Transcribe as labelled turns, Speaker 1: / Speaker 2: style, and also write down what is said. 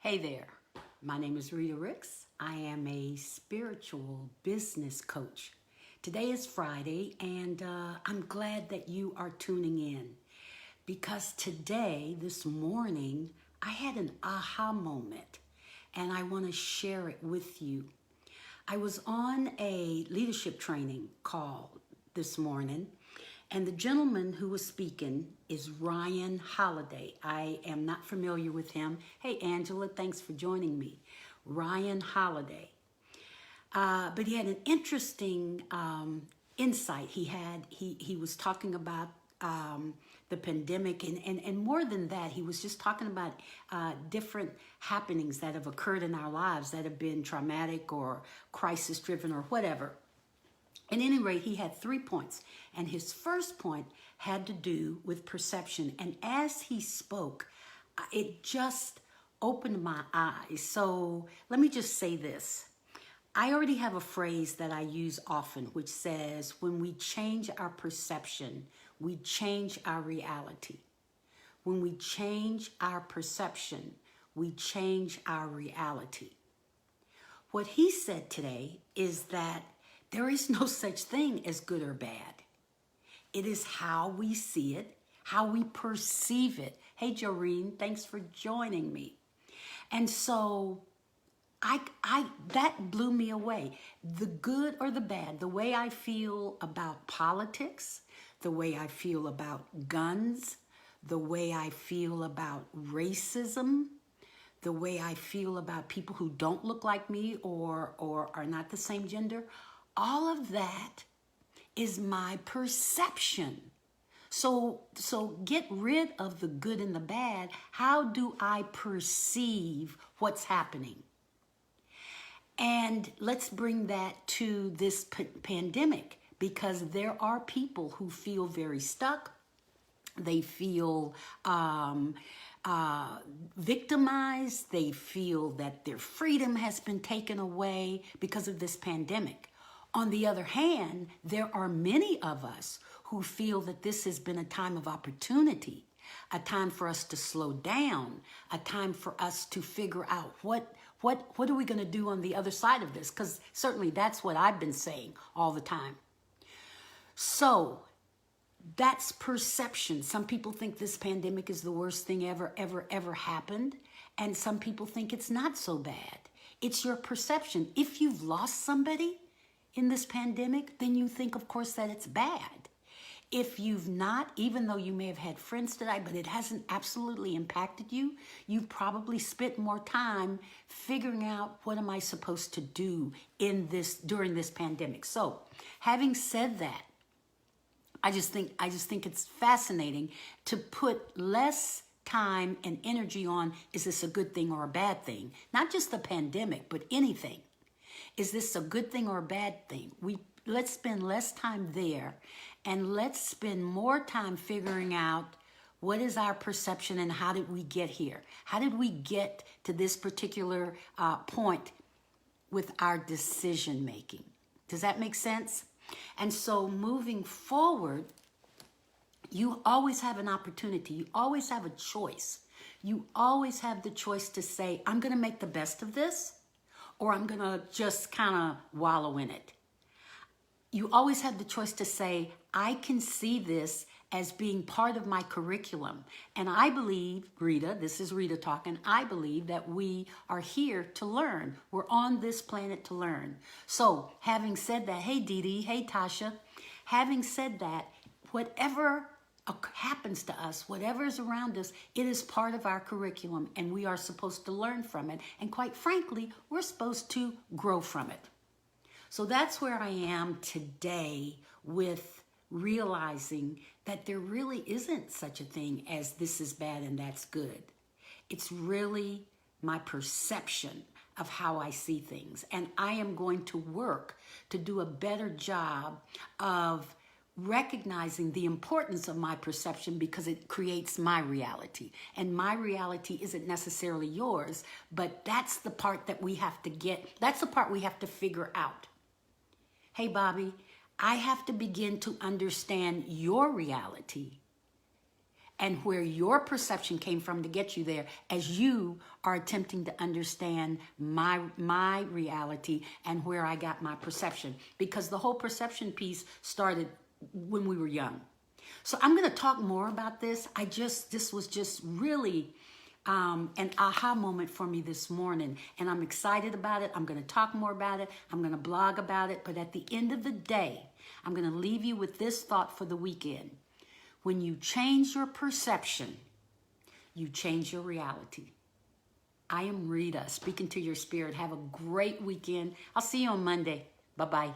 Speaker 1: Hey there, my name is Rita Ricks. I am a spiritual business coach. Today is Friday, and I'm glad that you are tuning in because today, this morning, I had an aha moment, and I want to share it with you. I was on a leadership training call this morning, and the gentleman who was speaking is Ryan Holiday. I am not familiar with him. Hey, Angela, thanks for joining me. Ryan Holiday. But he had an interesting insight. He was talking about the pandemic, and more than that, he was just talking about different happenings that have occurred in our lives that have been traumatic or crisis driven or whatever. At any rate, he had 3 points, and his first point had to do with perception. And as he spoke, it just opened my eyes. So let me just say this. I already have a phrase that I use often, which says, when we change our perception, we change our reality. When we change our perception, we change our reality. What he said today is that there is no such thing as good or bad. It is how we see it, how we perceive it. Hey, Joreen, thanks for joining me. And so that blew me away. The good or the bad, the way I feel about politics, the way I feel about guns, the way I feel about racism, the way I feel about people who don't look like me or are not the same gender, all of that is my perception. So get rid of the good and the bad. How do I perceive what's happening? And let's bring that to this pandemic, because there are people who feel very stuck. They feel victimized. They feel that their freedom has been taken away because of this pandemic. On the other hand, there are many of us who feel that this has been a time of opportunity, a time for us to slow down, a time for us to figure out what are we going to do on the other side of this? Because certainly that's what I've been saying all the time. So that's perception. Some people think this pandemic is the worst thing ever happened. And some people think it's not so bad. It's your perception. If you've lost somebody in this pandemic, then you think, of course, that it's bad. If you've not, even though you may have had friends today, but it hasn't absolutely impacted you, you've probably spent more time figuring out, what am I supposed to do during this pandemic? So, having said that, I just think it's fascinating to put less time and energy on, is this a good thing or a bad thing? Not just the pandemic, but anything. Is this a good thing or a bad thing? Let's spend less time there, and let's spend more time figuring out what is our perception and how did we get here? How did we get to this particular point with our decision making? Does that make sense? And so moving forward, you always have an opportunity. You always have a choice. You always have the choice to say, I'm going to make the best of this, or I'm going to just kind of wallow in it. You always have the choice to say, I can see this as being part of my curriculum. And I believe, Rita, this is Rita talking, I believe that we are here to learn. We're on this planet to learn. So having said that, hey Dee Dee, hey Tasha, having said that, whatever happens to us, whatever is around us, it is part of our curriculum, and we are supposed to learn from it. And quite frankly, we're supposed to grow from it. So that's where I am today, with realizing that there really isn't such a thing as this is bad and that's good. It's really my perception of how I see things. And I am going to work to do a better job of recognizing the importance of my perception, because it creates my reality. And my reality isn't necessarily yours, but that's the part that we have to that's the part we have to figure out. Hey, Bobby, I have to begin to understand your reality and where your perception came from to get you there, as you are attempting to understand my reality and where I got my perception. Because the whole perception piece started when we were young. So I'm going to talk more about this. This was just really an aha moment for me this morning, and I'm excited about it. I'm going to talk more about it. I'm going to blog about it. But at the end of the day, I'm going to leave you with this thought for the weekend. When you change your perception, you change your reality. I am Rita, speaking to your spirit. Have a great weekend. I'll see you on Monday. Bye-bye.